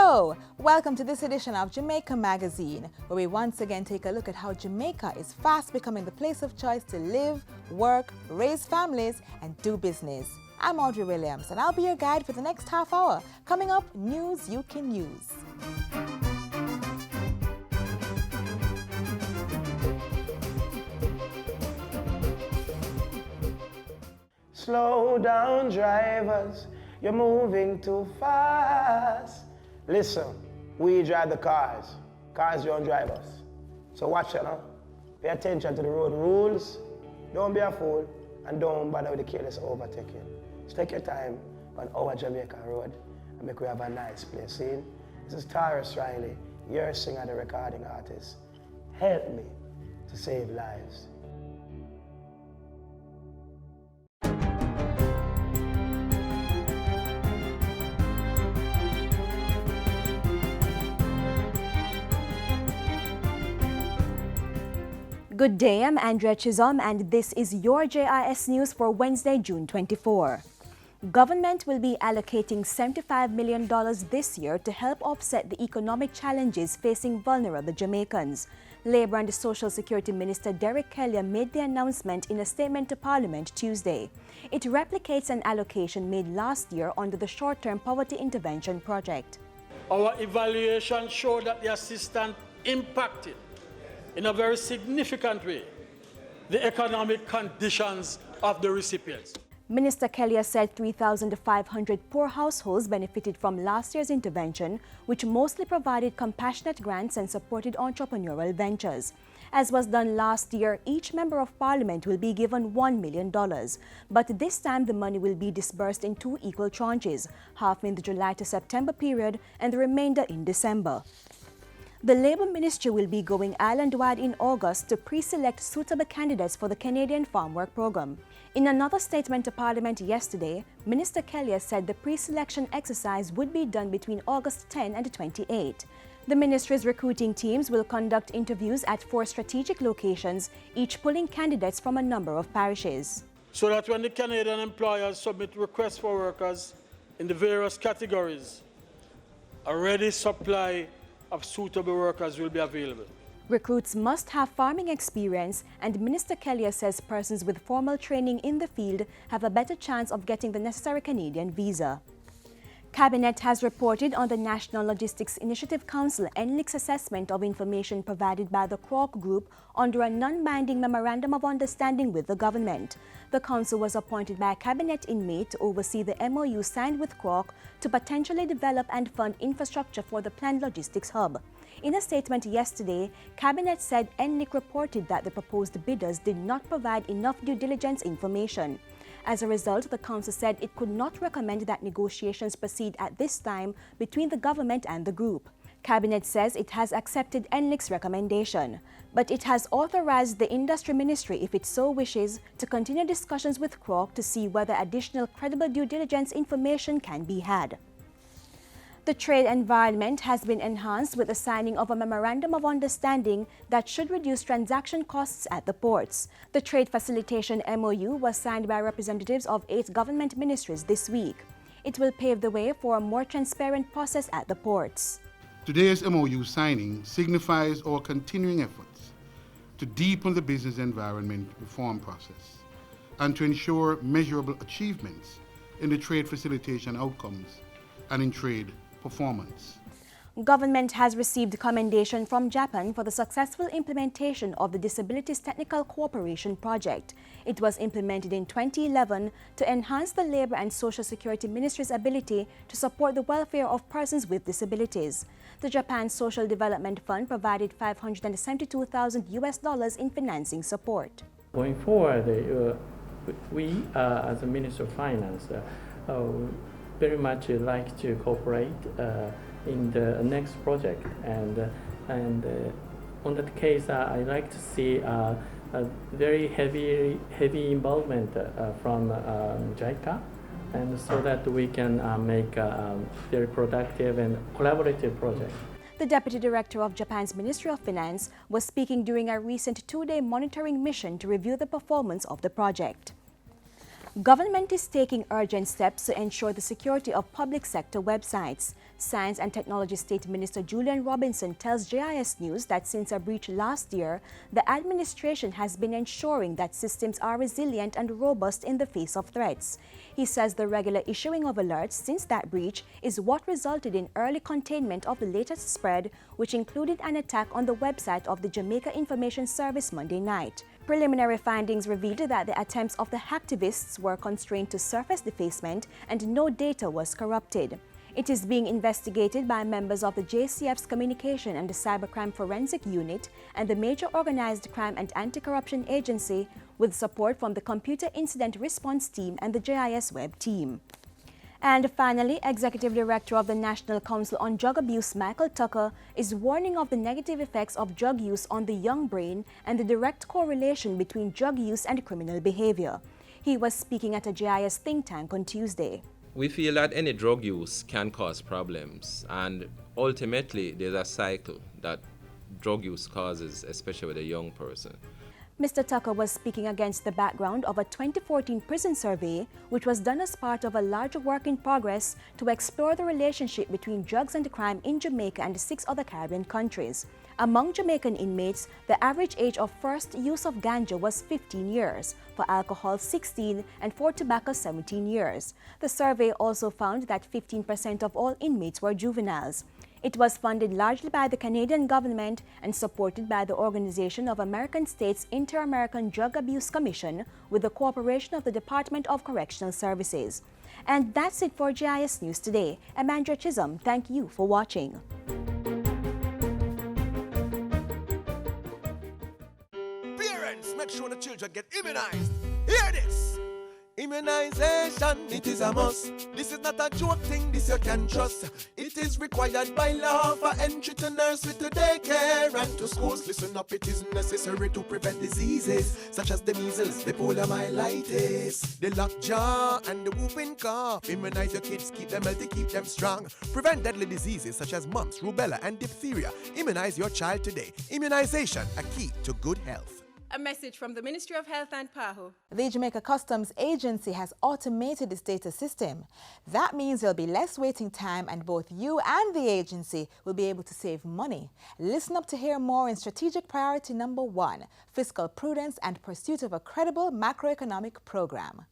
Hello! Welcome to this edition of Jamaica Magazine, where we once again take a look at how Jamaica is fast becoming the place of choice to live, work, raise families, and do business. I'm Audrey Williams, and I'll be your guide for the next half hour. Coming up, news you can use. Slow down, drivers, you're moving too fast. Listen, we drive the cars. Cars don't drive us. So watch it now. Pay attention to the road rules. Don't be a fool, and don't bother with the careless overtaking. Just take your time on our Jamaica road and make we have a nice place. See? This is Taurus Riley, your singer, the recording artist. Help me to save lives. Good day, I'm Andrea Chisholm, and this is your JIS News for Wednesday, June 24. Government will be allocating $75 million this year to help offset the economic challenges facing vulnerable Jamaicans. Labour and Social Security Minister Derek Kelly made the announcement in a statement to Parliament Tuesday. It replicates an allocation made last year under the Short-Term Poverty Intervention Project. Our evaluation showed that the assistance impacted in a very significant way the economic conditions of the recipients. Minister Kelly said 3,500 poor households benefited from last year's intervention, which mostly provided compassionate grants and supported entrepreneurial ventures. As was done last year, each member of parliament will be given $1 million. But this time, the money will be disbursed in two equal tranches, half in the July to September period and the remainder in December. The Labour Ministry will be going island-wide in August to pre-select suitable candidates for the Canadian Farm Work Programme. In another statement to Parliament yesterday, Minister Kelly said the pre-selection exercise would be done between August 10 and 28. The ministry's recruiting teams will conduct interviews at 4 strategic locations, each pulling candidates from a number of parishes. So that when the Canadian employers submit requests for workers in the various categories, a ready supply of suitable workers will be available. Recruits must have farming experience, and Minister Kelly says persons with formal training in the field have a better chance of getting the necessary Canadian visa. Cabinet has reported on the National Logistics Initiative Council NLIC's assessment of information provided by the Croc Group under a non-binding Memorandum of Understanding with the government. The council was appointed by Cabinet in May to oversee the MOU signed with Croc to potentially develop and fund infrastructure for the planned logistics hub. In a statement yesterday, Cabinet said NLIC reported that the proposed bidders did not provide enough due diligence information. As a result, the council said it could not recommend that negotiations proceed at this time between the government and the group. Cabinet says it has accepted NLIC's recommendation, but it has authorized the Industry Ministry, if it so wishes, to continue discussions with Croc to see whether additional credible due diligence information can be had. The trade environment has been enhanced with the signing of a Memorandum of Understanding that should reduce transaction costs at the ports. The Trade Facilitation MOU was signed by representatives of 8 government ministries this week. It will pave the way for a more transparent process at the ports. Today's MOU signing signifies our continuing efforts to deepen the business environment reform process and to ensure measurable achievements in the trade facilitation outcomes and in trade performance. Government has received commendation from Japan for the successful implementation of the Disabilities Technical Cooperation Project. It was implemented in 2011 to enhance the Labour and Social Security Ministry's ability to support the welfare of persons with disabilities. The Japan Social Development Fund provided $572,000 in financing support. Going forward, we as a Minister of Finance very much like to cooperate in the next project, and on that case, I like to see a very heavy involvement from JICA, and so that we can make a very productive and collaborative project. The Deputy Director of Japan's Ministry of Finance was speaking during a recent 2-day monitoring mission to review the performance of the project. Government is taking urgent steps to ensure the security of public sector websites. Science and Technology State Minister Julian Robinson tells JIS News that since a breach last year, the administration has been ensuring that systems are resilient and robust in the face of threats. He says the regular issuing of alerts since that breach is what resulted in early containment of the latest spread, which included an attack on the website of the Jamaica Information Service Monday night. Preliminary findings revealed that the attempts of the hacktivists were constrained to surface defacement and no data was corrupted. It is being investigated by members of the JCF's Communication and Cybercrime Forensic Unit and the Major Organized Crime and Anti-Corruption Agency, with support from the Computer Incident Response Team and the JIS Web team. And finally, Executive Director of the National Council on Drug Abuse, Michael Tucker, is warning of the negative effects of drug use on the young brain and the direct correlation between drug use and criminal behavior. He was speaking at a JIS think tank on Tuesday. We feel that any drug use can cause problems, and ultimately there's a cycle that drug use causes, especially with a young person. Mr. Tucker was speaking against the background of a 2014 prison survey, which was done as part of a larger work in progress to explore the relationship between drugs and crime in Jamaica and 6 other Caribbean countries. Among Jamaican inmates, the average age of first use of ganja was 15 years, for alcohol 16, and for tobacco 17 years. The survey also found that 15% of all inmates were juveniles. It was funded largely by the Canadian government and supported by the Organization of American States Inter-American Drug Abuse Commission with the cooperation of the Department of Correctional Services. And that's it for JIS News today. I'm Andrea Chisholm. Thank you for watching. Parents, make sure the children get immunized. Hear this! Immunization, it is a must. This is not a joke thing, this you can trust. It is required by law for entry to nursery, to daycare and to schools. Listen up, it is necessary to prevent diseases such as the measles, the poliomyelitis, the lockjaw and the whooping cough. Immunize your kids, keep them healthy, keep them strong. Prevent deadly diseases such as mumps, rubella and diphtheria. Immunize your child today. Immunization, a key to good health. A message from the Ministry of Health and PAHO. The Jamaica Customs Agency has automated its data system. That means there'll be less waiting time and both you and the agency will be able to save money. Listen up to hear more in strategic priority number 1, fiscal prudence and pursuit of a credible macroeconomic program.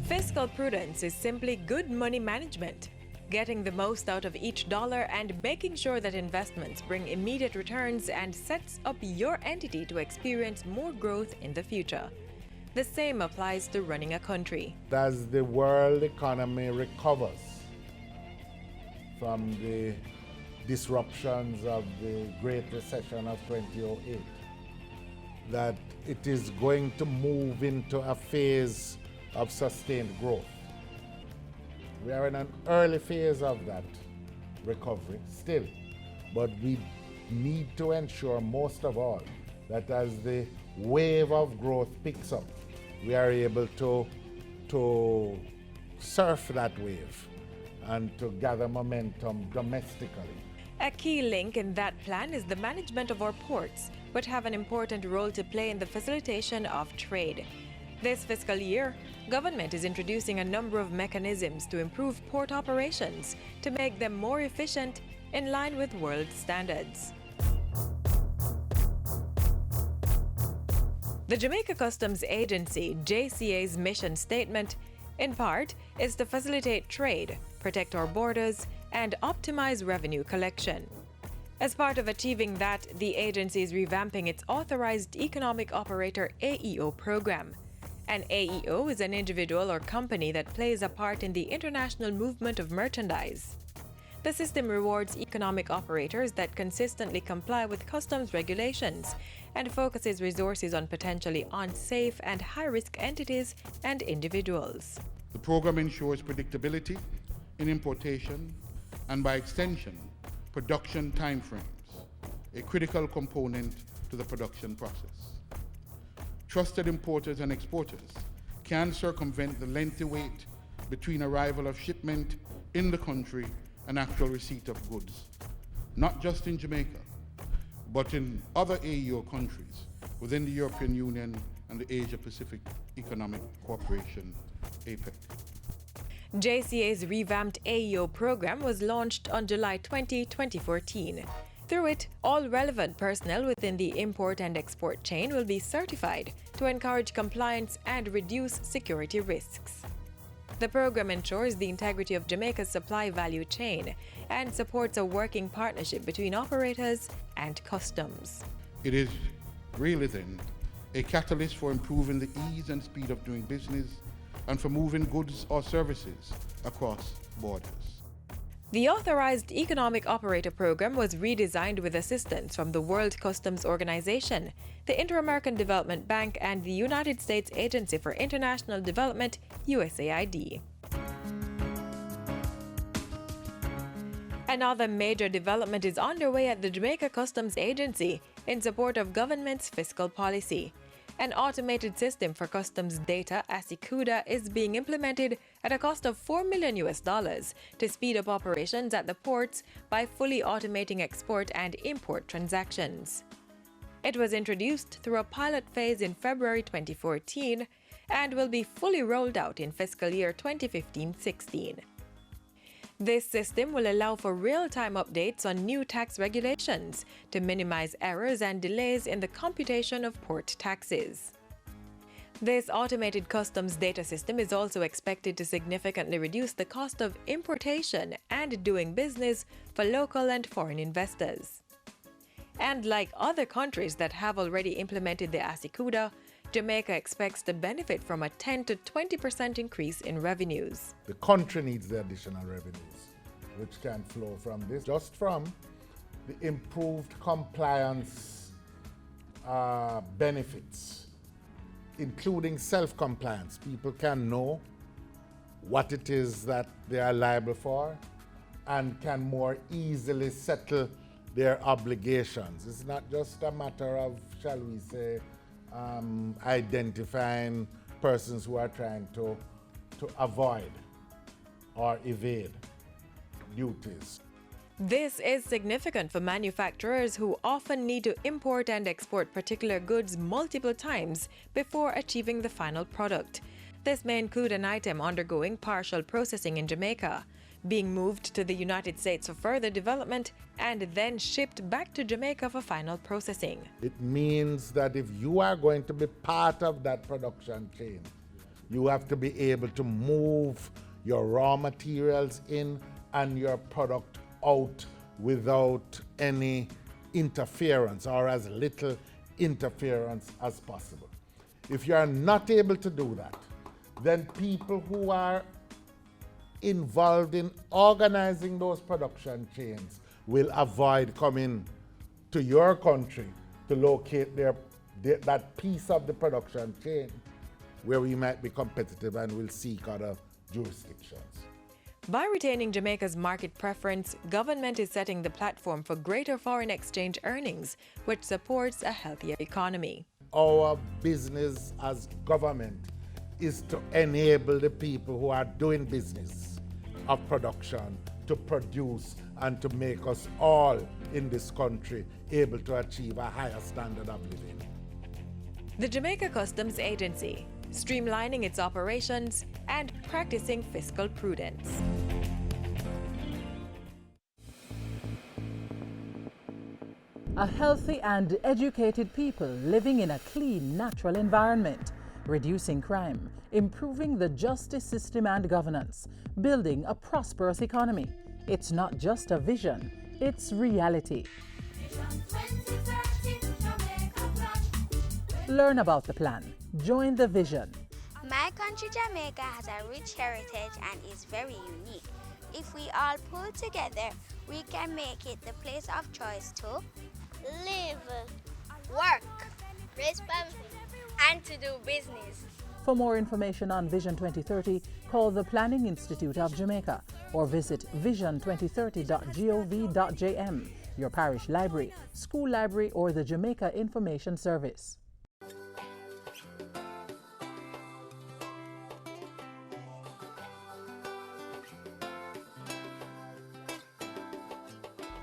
Fiscal prudence is simply good money management, getting the most out of each dollar and making sure that investments bring immediate returns and sets up your entity to experience more growth in the future. The same applies to running a country. As the world economy recovers from the disruptions of the Great Recession of 2008, that it is going to move into a phase of sustained growth. We are in an early phase of that recovery still, but we need to ensure most of all that as the wave of growth picks up, we are able to surf that wave and to gather momentum domestically. A key link in that plan is the management of our ports, which have an important role to play in the facilitation of trade. This fiscal year, government is introducing a number of mechanisms to improve port operations to make them more efficient in line with world standards. The Jamaica Customs Agency, JCA's mission statement, in part, is to facilitate trade, protect our borders, and optimize revenue collection. As part of achieving that, the agency is revamping its Authorized Economic Operator AEO program. An AEO is an individual or company that plays a part in the international movement of merchandise. The system rewards economic operators that consistently comply with customs regulations and focuses resources on potentially unsafe and high-risk entities and individuals. The program ensures predictability in importation and, by extension, production timeframes, a critical component to the production process. Trusted importers and exporters can circumvent the lengthy wait between arrival of shipment in the country and actual receipt of goods, not just in Jamaica, but in other AEO countries within the European Union and the Asia Pacific Economic Cooperation, APEC. JCA's revamped AEO program was launched on July 20, 2014. Through it, all relevant personnel within the import and export chain will be certified to encourage compliance and reduce security risks. The program ensures the integrity of Jamaica's supply value chain and supports a working partnership between operators and customs. It is really then a catalyst for improving the ease and speed of doing business and for moving goods or services across borders. The Authorized Economic Operator Program was redesigned with assistance from the World Customs Organization, the Inter-American Development Bank, and the United States Agency for International Development, USAID. Another major development is underway at the Jamaica Customs Agency in support of government's fiscal policy. An automated system for customs data, ASICUDA, is being implemented at a cost of $4 million to speed up operations at the ports by fully automating export and import transactions. It was introduced through a pilot phase in February 2014 and will be fully rolled out in fiscal year 2015-16. This system will allow for real-time updates on new tax regulations to minimize errors and delays in the computation of port taxes. This automated customs data system is also expected to significantly reduce the cost of importation and doing business for local and foreign investors. And like other countries that have already implemented the ASICUDA, Jamaica expects to benefit from a 10 to 20% increase in revenues. The country needs the additional revenues, which can flow from this, just from the improved compliance benefits, including self-compliance. People can know what it is that they are liable for and can more easily settle their obligations. It's not just a matter of, shall we say, identifying persons who are trying to avoid or evade duties. This is significant for manufacturers who often need to import and export particular goods multiple times before achieving the final product. This may include an item undergoing partial processing in Jamaica, being moved to the United States for further development, and then shipped back to Jamaica for final processing. It means that if you are going to be part of that production chain, you have to be able to move your raw materials in and your product out without any interference or as little interference as possible. If you are not able to do that, then people who are involved in organizing those production chains will avoid coming to your country to locate that piece of the production chain where we might be competitive and will seek other jurisdictions. By retaining Jamaica's market preference, government is setting the platform for greater foreign exchange earnings, which supports a healthier economy. Our business as government is to enable the people who are doing business of production to produce and to make us all in this country able to achieve a higher standard of living. The Jamaica Customs Agency, streamlining its operations and practicing fiscal prudence. A healthy and educated people living in a clean, natural environment, reducing crime, improving the justice system and governance, building a prosperous economy. It's not just a vision, it's reality. Learn about the plan. Join the vision. My country, Jamaica, has a rich heritage and is very unique. If we all pull together, we can make it the place of choice to live, work, raise family, and to do business. For more information on Vision 2030, call the Planning Institute of Jamaica or visit vision2030.gov.jm, your parish library, school library, or the Jamaica Information Service.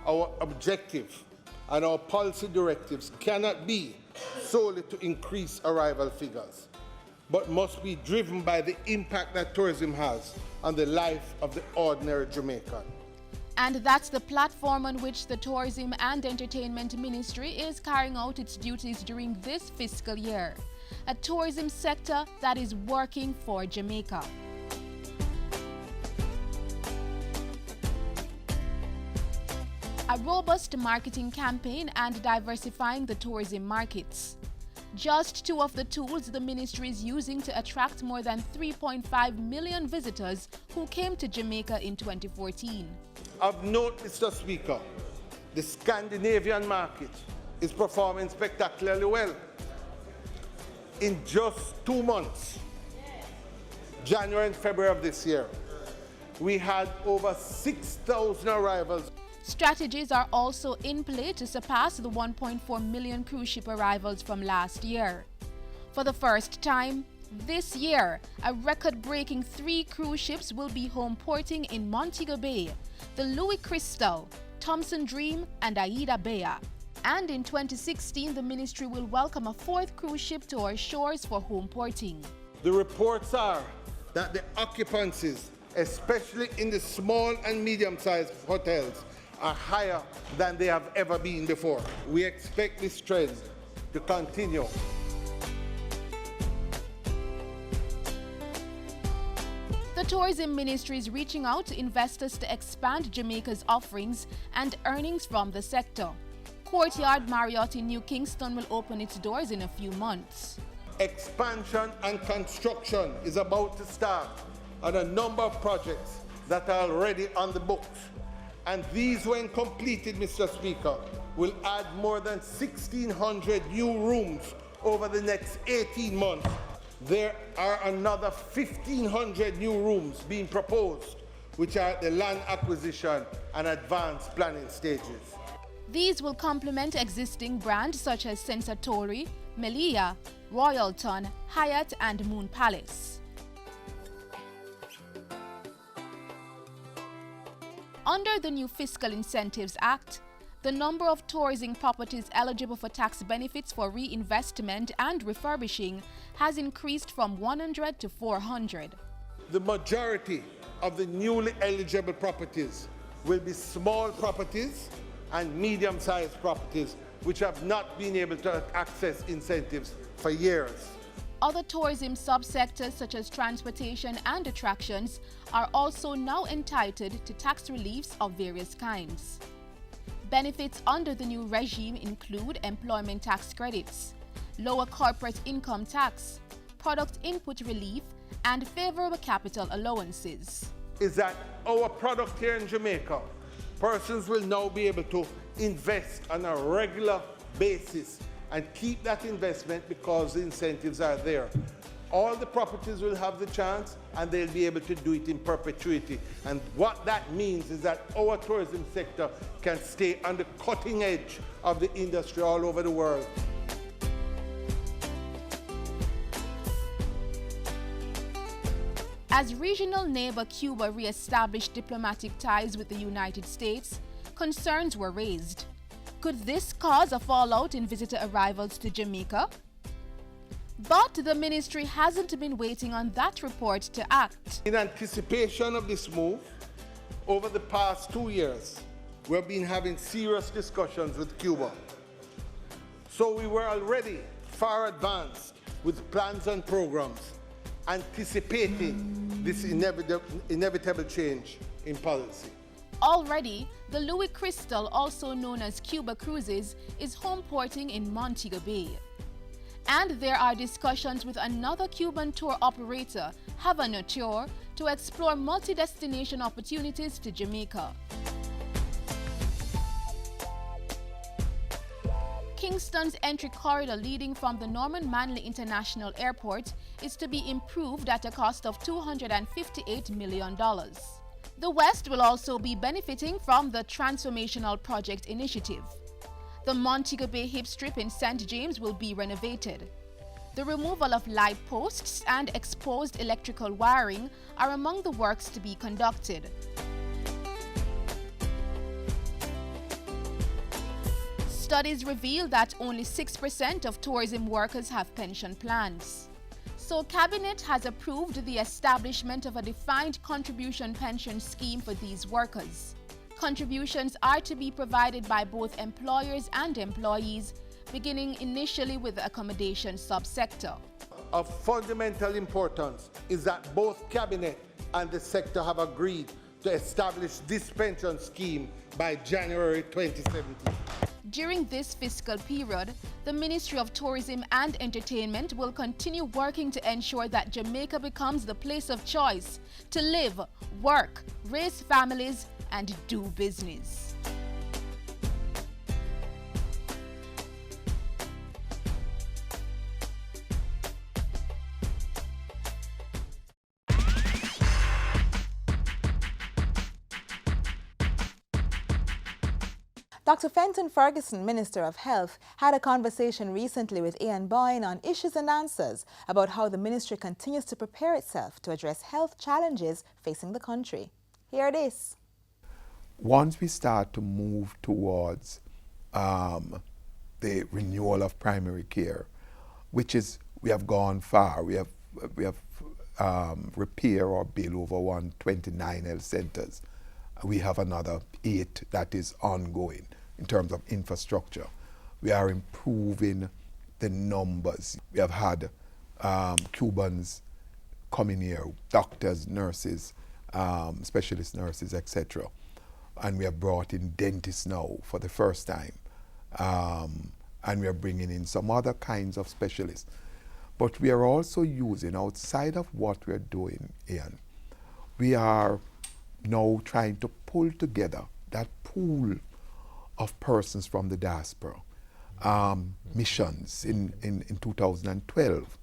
Our objective and our policy directives cannot be solely to increase arrival figures, but must be driven by the impact that tourism has on the life of the ordinary Jamaican. And that's the platform on which the Tourism and Entertainment Ministry is carrying out its duties during this fiscal year. A tourism sector that is working for Jamaica. A robust marketing campaign and diversifying the tourism markets. Just two of the tools the ministry is using to attract more than 3.5 million visitors who came to Jamaica in 2014. Of note, Mr. Speaker, the Scandinavian market is performing spectacularly well. In just 2 months, January and February of this year, we had over 6,000 arrivals. Strategies are also in play to surpass the 1.4 million cruise ship arrivals from last year. For the first time this year, a record-breaking 3 cruise ships will be home porting in Montego Bay, the Louis Crystal, Thompson Dream, and Aida Bea. And in 2016, the ministry will welcome a 4th cruise ship to our shores for home porting. The reports are that the occupancies, especially in the small and medium-sized hotels, are higher than they have ever been before. We expect this trend to continue. The Tourism Ministry is reaching out to investors to expand Jamaica's offerings and earnings from the sector. Courtyard Marriott in New Kingston will open its doors in a few months. Expansion and construction is about to start on a number of projects that are already on the books. And these, when completed, Mr. Speaker, will add more than 1,600 new rooms over the next 18 months. There are another 1,500 new rooms being proposed, which are at the land acquisition and advanced planning stages. These will complement existing brands such as Sensatori, Melia, Royalton, Hyatt, and Moon Palace. Under the new Fiscal Incentives Act, the number of tourism properties eligible for tax benefits for reinvestment and refurbishing has increased from 100 to 400. The majority of the newly eligible properties will be small properties and medium-sized properties which have not been able to access incentives for years. Other tourism subsectors such as transportation and attractions are also now entitled to tax reliefs of various kinds. Benefits under the new regime include employment tax credits, lower corporate income tax, product input relief, and favorable capital allowances. Is that our product here in Jamaica, persons will now be able to invest on a regular basis and keep that investment because the incentives are there. All the properties will have the chance and they'll be able to do it in perpetuity. And what that means is that our tourism sector can stay on the cutting edge of the industry all over the world. As regional neighbor Cuba re-established diplomatic ties with the United States, concerns were raised. Could this cause a fallout in visitor arrivals to Jamaica? But the ministry hasn't been waiting on that report to act. In anticipation of this move, over the past 2 years, we've been having serious discussions with Cuba. So we were already far advanced with plans and programs, anticipating this inevitable change in policy. Already, the Louis Crystal, also known as Cuba Cruises, is home porting in Montego Bay. And there are discussions with another Cuban tour operator, Havana Tour, to explore multi-destination opportunities to Jamaica. Kingston's entry corridor leading from the Norman Manley International Airport is to be improved at a cost of $258 million. The West will also be benefiting from the Transformational Project Initiative. The Montego Bay Hip Strip in St. James will be renovated. The removal of light posts and exposed electrical wiring are among the works to be Studies reveal that only 6% of tourism workers have pension plans. So Cabinet has approved the establishment of a defined contribution pension scheme for these workers. Contributions are to be provided by both employers and employees, beginning initially with the accommodation subsector. Of fundamental importance is that both Cabinet and the sector have agreed to establish this pension scheme by January 2017. During this fiscal period, the Ministry of Tourism and Entertainment will continue working to ensure that Jamaica becomes the place of choice to live, work, raise families, and do business. Dr. Fenton Ferguson, Minister of Health, had a conversation recently with Ian Boyne on issues and answers about how the ministry continues to prepare itself to address health challenges facing the country. Here it is. Once we start to move towards the renewal of primary care, which is, we have gone far. We have repair or build over 129 health centers. We have another 8 that is ongoing in terms of infrastructure. We are improving the numbers. We have had Cubans coming here, doctors, nurses, specialist nurses, etc. And we have brought in dentists now for the first time. And we are bringing in some other kinds of specialists. But we are also using, outside of what we are doing, Ian, we are now trying to pull together that pool of persons from the diaspora. Missions. In 2012,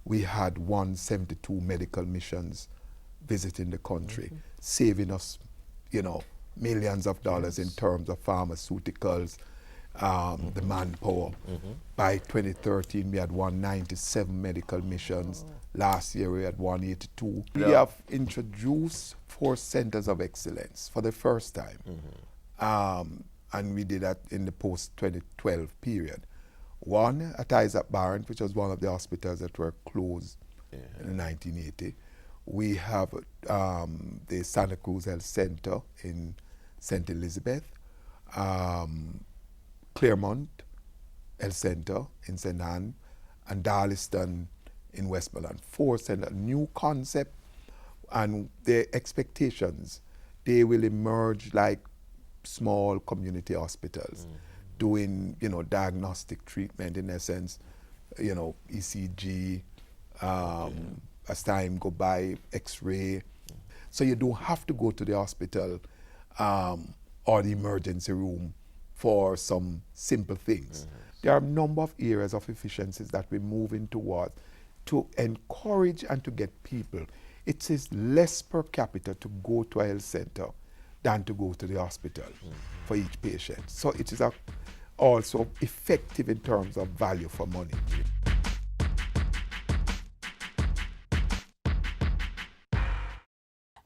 we had 172 medical missions visiting the country, saving us, millions of dollars in terms of pharmaceuticals, the manpower. By 2013, we had 197 medical missions. Last year, we had 182. We have introduced 4 centers of excellence for the first time. And we did that in the post-2012 period. One at Isaac Barron, which was one of the hospitals that were closed in 1980. We have the Santa Cruz Health Center in St. Elizabeth, Claremont Health Center in St. Anne, and Darliston in Westmoreland. 4 centers, new concept, and the expectations, they will emerge like small community hospitals, doing, diagnostic treatment in essence, ECG, as time go by, X-ray. So you don't have to go to the hospital or the emergency room for some simple things. There are a number of areas of efficiencies that we're moving towards to encourage and to get people. It is less per capita to go to a health center than to go to the hospital for each patient. So it is also effective in terms of value for money.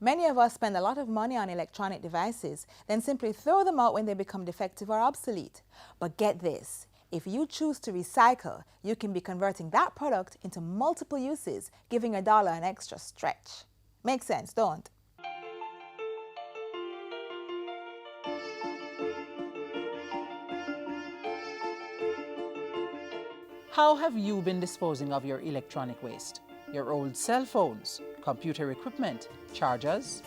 Many of us spend a lot of money on electronic devices, then simply throw them out when they become defective or obsolete. But get this, if you choose to recycle, you can be converting that product into multiple uses, giving $1 an extra stretch. Makes sense, don't? How have you been disposing of your electronic waste? Your old cell phones, computer equipment, chargers?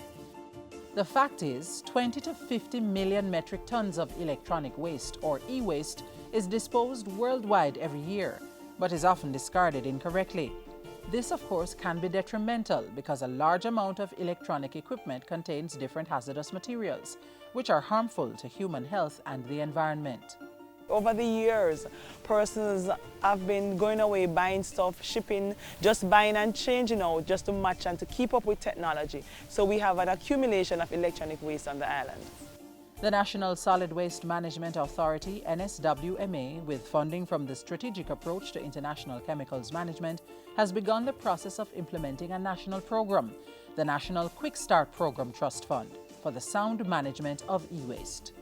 The fact is, 20 to 50 million metric tons of electronic waste, or e-waste, is disposed worldwide every year, but is often discarded incorrectly. This, of course, can be detrimental because a large amount of electronic equipment contains different hazardous materials, which are harmful to human health and the environment. Over the years, persons have been going away buying stuff, shipping, just buying and changing out just to match and to keep up with technology. So we have an accumulation of electronic waste on the island. The National Solid Waste Management Authority, NSWMA, with funding from the Strategic Approach to International Chemicals Management, has begun the process of implementing a national program, the National Quick Start Program Trust Fund, for the sound management of e-waste.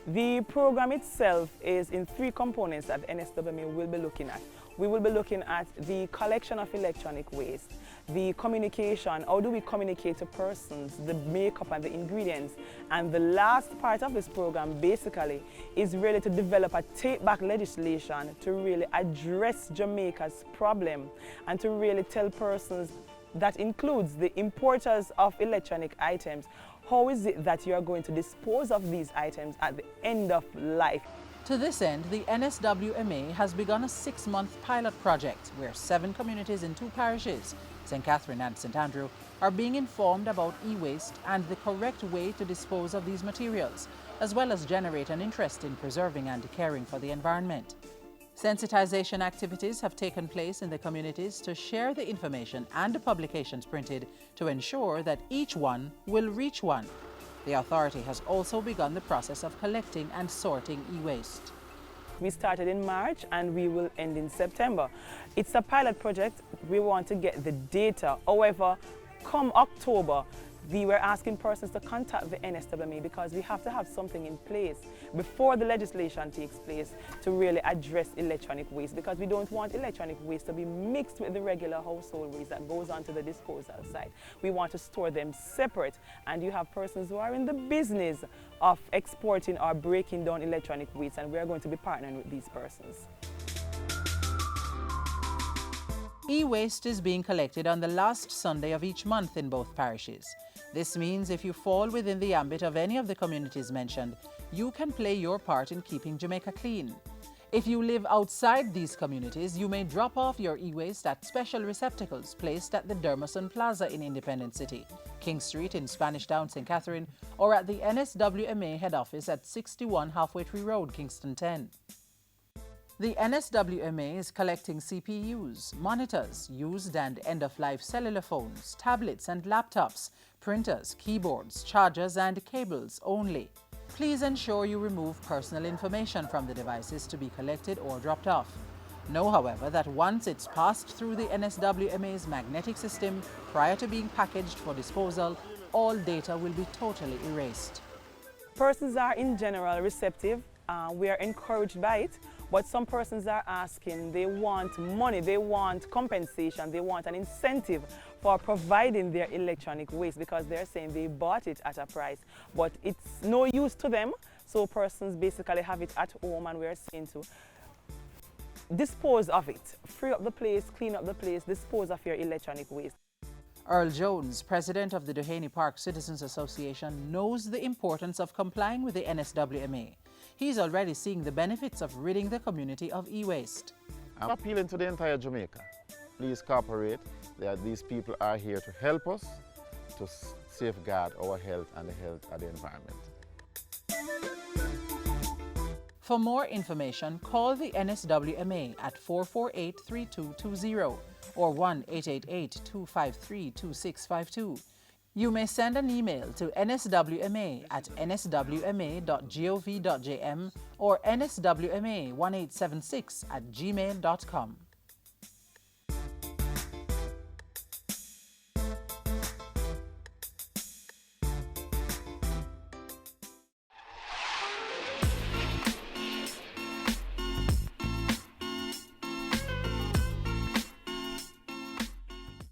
The program itself is in 3 components that NSWMA will be looking at. We will be looking at the collection of electronic waste, the communication, how do we communicate to persons, the makeup and the ingredients. And the last part of this program basically is really to develop a take-back legislation to really address Jamaica's problem and to really tell persons, that includes the importers of electronic items, how is it that you are going to dispose of these items at the end of life. To this end, the NSWMA has begun a 6-month pilot project where 7 communities in 2 parishes, St. Catherine and St. Andrew, are being informed about e-waste and the correct way to dispose of these materials, as well as generate an interest in preserving and caring for the environment. Sensitization activities have taken place in the communities to share the information and the publications printed to ensure that each one will reach one. The authority has also begun the process of collecting and sorting e-waste. We started in March and we will end in September. It's a pilot project. We want to get the data. However, come October, we were asking persons to contact the NSWMA because we have to have something in place before the legislation takes place to really address electronic waste, because we don't want electronic waste to be mixed with the regular household waste that goes on to the disposal site. We want to store them separate, and you have persons who are in the business of exporting or breaking down electronic waste, and we are going to be partnering with these persons. E-waste is being collected on the last Sunday of each month in both parishes. This means if you fall within the ambit of any of the communities mentioned, you can play your part in keeping Jamaica clean. If you live outside these communities, you may drop off your e-waste at special receptacles placed at the Dermason Plaza in Independent City, King Street in Spanish Town, St. Catherine, or at the NSWMA head office at 61 Halfway Tree Road, Kingston 10. The NSWMA is collecting CPUs, monitors, used and end-of-life cellular phones, tablets and laptops, printers, keyboards, chargers and cables only. Please ensure you remove personal information from the devices to be collected or dropped off. Know, however, that once it's passed through the NSWMA's magnetic system prior to being packaged for disposal, all data will be totally erased. Persons are in general receptive. We are encouraged by it. But some persons are asking, they want money, they want compensation, they want an incentive for providing their electronic waste because they're saying they bought it at a price, but it's no use to them. So persons basically have it at home, and we're saying to dispose of it, free up the place, clean up the place, dispose of your electronic waste. Earl Jones, president of the Duhaney Park Citizens Association, knows the importance of complying with the NSWMA. He's already seeing the benefits of ridding the community of e-waste. I'm appealing to the entire Jamaica. Please cooperate. These people are here to help us to safeguard our health and the health of the environment. For more information, call the NSWMA at 448-3220 or 1-888-253-2652. You may send an email to nswma@nswma.gov.jm or nswma1876@gmail.com.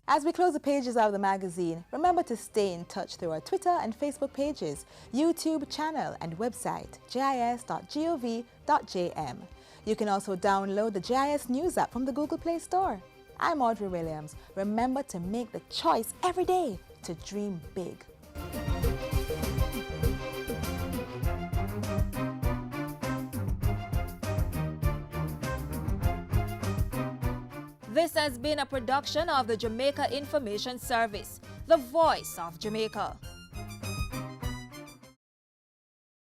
As we close the pages of the magazine, remember to stay in touch through our Twitter and Facebook pages, YouTube channel and website, gis.gov.jm. You can also download the GIS News app from the Google Play Store. I'm Audrey Williams. Remember to make the choice every day to dream big. This has been a production of the Jamaica Information Service, the voice of Jamaica.